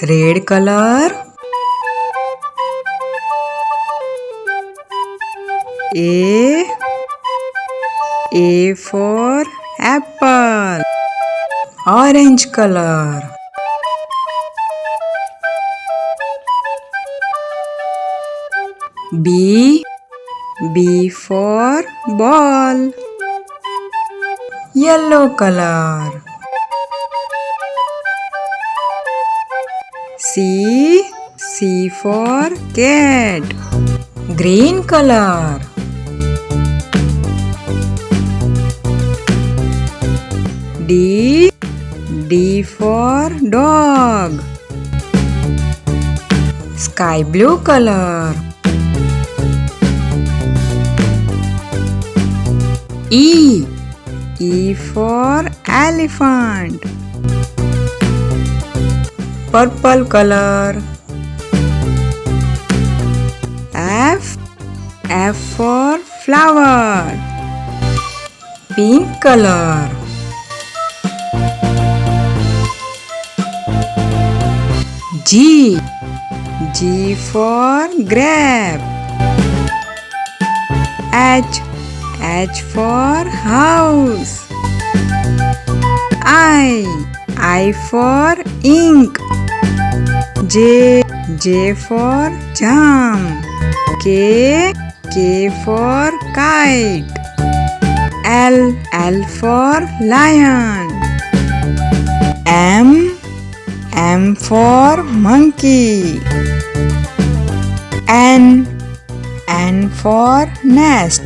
red color. A for apple, orange color. B for ball, yellow color. C for cat, green color. D for dog, sky blue color. E for elephant, purple color. F for flower, pink color. G for grape. H for house. I for ink. J for jam. K for kite. L for lion. M for monkey. N for nest.